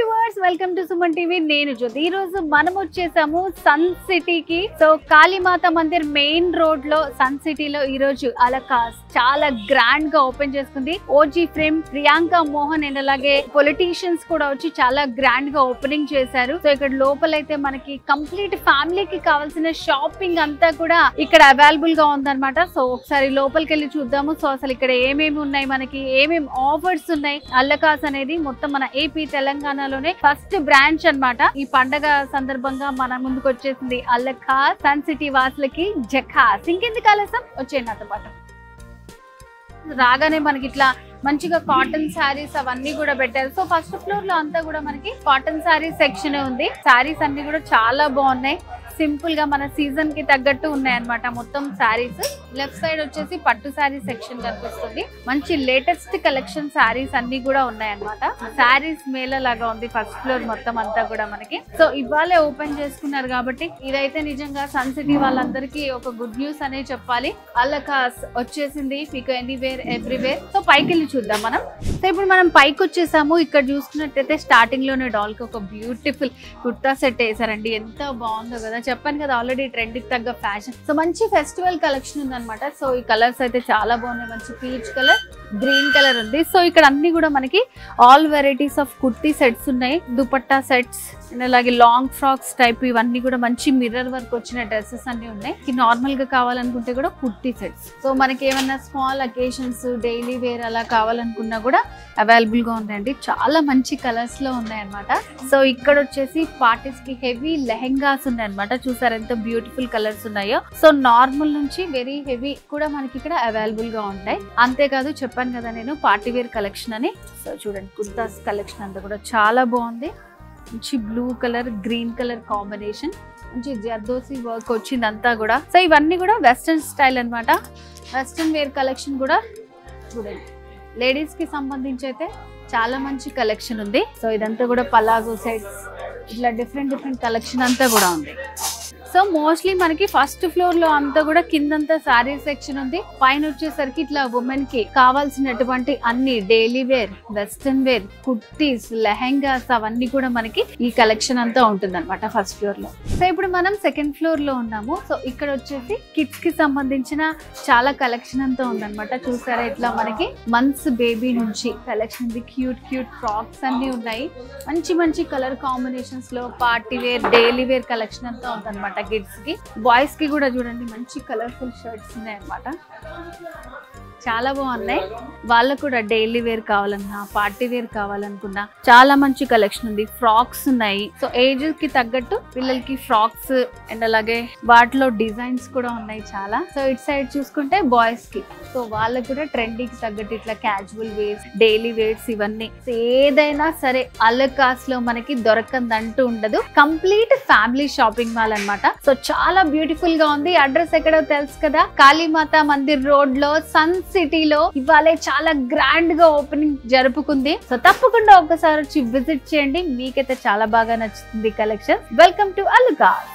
Viewers welcome to Suman TV. నేను జ్యోతి. ఈ రోజు మనం వచ్చేసాము సన్ సిటీకి. So Kalimata Mandir main road లో సన్ సిటీలో ఈ రోజు అలకాస్ చాలా గ్రాండ్ గా ఓపెన్ చేసుకుంది. OG frame Priyanka Mohan and అలాగే పొలిటీషియన్స్ కూడా వచ్చి చాలా గ్రాండ్ గా ఓపెనింగ్ చేశారు. సో ఇక్కడ లోపలైతే మనకి కంప్లీట్ ఫ్యామిలీకి కావాల్సిన షాపింగ్ అంతా కూడా ఇక్కడ అవైలబుల్ గా ఉందన్నమాట. సో ఒకసారి లోపలికి వెళ్ళి చూద్దాము. సో అసలు ఇక్కడ ఏమేమి ఉన్నాయి, మనకి ఏమేమి ఆఫర్స్ ఉన్నాయి. అల్లకాస్ అనేది మొత్తం మన ఏపీ తెలంగాణలోనే ఫస్ట్ బ్రాంచ్ అన్నమాట. ఈ పండగ సందర్భంగా మన ముందుకు వచ్చేసింది అల్లకాస్. Sun city వాసులకి జకాస్. ఇంకెందుకు ఆలస్యం, వచ్చేయండి నాతో పాటు. రాగానే మనకి ఇట్లా మంచిగా కాటన్ శారీస్ అవన్నీ కూడా పెట్టారు. సో ఫస్ట్ ఫ్లోర్ లో అంతా కూడా మనకి కాటన్ శారీస్ సెక్షన్ ఉంది. శారీస్ అన్ని కూడా చాలా బాగున్నాయి. సింపుల్ గా మన సీజన్ కి తగ్గట్టు ఉన్నాయి అన్నమాట మొత్తం శారీస్. లెఫ్ట్ సైడ్ వచ్చేసి పట్టు శారీ సెక్షన్ కనిపిస్తుంది. మంచి లేటెస్ట్ కలెక్షన్ శారీస్ అన్ని కూడా ఉన్నాయి అన్నమాట. శారీస్ మేళ లాగా ఉంది ఫస్ట్ ఫ్లోర్ మొత్తం అంతా కూడా మనకి. సో ఇవాళే ఓపెన్ చేసుకున్నారు కాబట్టి ఇదైతే నిజంగా సన్ సిటీ వాళ్ళందరికీ ఒక గుడ్ న్యూస్ అనే చెప్పాలి. అల్లకాస్ వచ్చేసింది మీకు ఎనీవేర్ ఎవ్రీవేర్. సో పైకి వెళ్ళి చూద్దాం మనం. సో ఇప్పుడు మనం పైకి వచ్చేసాము. ఇక్కడ చూసుకున్నట్టయితే స్టార్టింగ్ లోనే డాల్ కి ఒక బ్యూటిఫుల్ కుర్తా సెట్ వేసారండి. ఎంత బాగుందో కదా, చెప్పాను కదా ఆల్రెడీ ట్రెండ్ కి తగ్గ ఫ్యాషన్. సో మంచి ఫెస్టివల్ కలెక్షన్ ఉందన్నమాట. సో ఈ కలర్స్ అయితే చాలా బాగున్నాయి. మంచి పీచ్ కలర్, గ్రీన్ కలర్ ఉంది. సో ఇక్కడ అన్ని కూడా మనకి all varieties of kurti sets ఉన్నాయి. దుపట్టా సెట్స్ అండ్ అలాగే లాంగ్ ఫ్రాక్స్ టైప్ ఇవన్నీ కూడా మంచి మిర్రర్ వర్క్ వచ్చిన డ్రెస్సెస్ అన్ని ఉన్నాయి. నార్మల్ గా కావాలనుకుంటే కూడా కుర్తీ సెట్స్. సో మనకి ఏమన్నా స్మాల్ అకేషన్స్ డైలీ వేర్ అలా కావాలనుకున్నా కూడా అవైలబుల్ గా ఉన్నాయండి. చాలా మంచి కలర్స్ లో ఉన్నాయి అనమాట. సో ఇక్కడ వచ్చేసి పార్టీస్ కి హెవీ లెహెంగాస్ ఉన్నాయి అనమాట. చూసారు ఎంత బ్యూటిఫుల్ కలర్స్ ఉన్నాయో. సో నార్మల్ నుంచి వెరీ హెవీ కూడా మనకి ఇక్కడ అవైలబుల్ గా ఉంటాయి. అంతేకాదు చెప్పాను కదా నేను పార్టీ వేర్ కలెక్షన్ అని. సో చూడండి కుర్తాస్ కలెక్షన్ అంతా కూడా చాలా బాగుంది. మంచి blue colour green colour combination, మంచి జర్దోసి వర్క్ వచ్చింది అంతా కూడా. సో ఇవన్నీ కూడా వెస్ట్రన్ స్టైల్ అన్నమాట. వెస్ట్రన్ వేర్ కలెక్షన్ కూడా చూడండి. లేడీస్ కి సంబంధించి అయితే చాలా మంచి కలెక్షన్ ఉంది. సో ఇదంతా కూడా పలాజో సెట్స్, ఇట్లా డిఫరెంట్ కలెక్షన్ అంతా కూడా ఉంది. సో మోస్ట్లీ మనకి ఫస్ట్ ఫ్లోర్ లో అంతా కూడా కిందంతా శారీ సెక్షన్ ఉంది. పైన వచ్చేసరికి ఇట్లా ఉమెన్ కి కావాల్సినటువంటి అన్ని daily wear, western wear, kurtis, lehengas అవన్నీ కూడా మనకి ఈ కలెక్షన్ అంతా ఉంటుంది అనమాట ఫస్ట్ ఫ్లోర్ లో. సో ఇప్పుడు మనం సెకండ్ ఫ్లోర్ లో ఉన్నాము. సో ఇక్కడ వచ్చేసి కిడ్స్ కి సంబంధించిన చాలా కలెక్షన్ అంతా ఉందన్నమాట. చూసారా ఇట్లా మనకి మంత్స్ బేబీ నుంచి కలెక్షన్ ఉంది. క్యూట్ ఫ్రాక్స్ అన్ని ఉన్నాయి. మంచి కలర్ కాంబినేషన్స్ లో party wear, daily wear collection అంతా ఉందన్నమాట. కిడ్స్ కి, బాయ్స్ కి కూడా చూడండి మంచి కలర్ఫుల్ షర్ట్స్ ఉన్నాయి అన్నమాట. చాలా బాగున్నాయి. వాళ్ళకు కూడా డైలీ వేర్ కావాలన్నా పార్టీ వేర్ కావాలనుకున్నా చాలా మంచి కలెక్షన్ ఉంది. ఫ్రాక్స్ ఉన్నాయి. సో ఏజ్ కి తగ్గట్టు పిల్లలకి ఫ్రాక్స్ అండ్ అలాగే వాటిలో డిజైన్స్ కూడా ఉన్నాయి చాలా. సో ఇటు సైడ్ చూసుకుంటే బాయ్స్ కి, సో వాళ్ళకు కూడా ట్రెండీకి తగ్గట్టు ఇట్లా క్యాజువల్ వేర్స్, డైలీ వేర్స్ ఇవన్నీ. సో ఏదైనా సరే అల్లకాస్ లో మనకి దొరకందంటూ ఉండదు. కంప్లీట్ ఫ్యామిలీ షాపింగ్ మాల్ అన్నమాట. సో చాలా బ్యూటిఫుల్ గా ఉంది. అడ్రస్ ఎక్కడో తెలుసు కదా, కాళీమాత మందిర్ రోడ్ లో సన్ సిటీలో ఇవాళ చాలా గ్రాండ్ గా ఓపెనింగ్ జరుపుకుంది. సో తప్పకుండా ఒకసారి వచ్చి విజిట్ చేయండి. మీకైతే చాలా బాగా నచ్చుతుంది కలెక్షన్. Welcome to అల్లకాస్.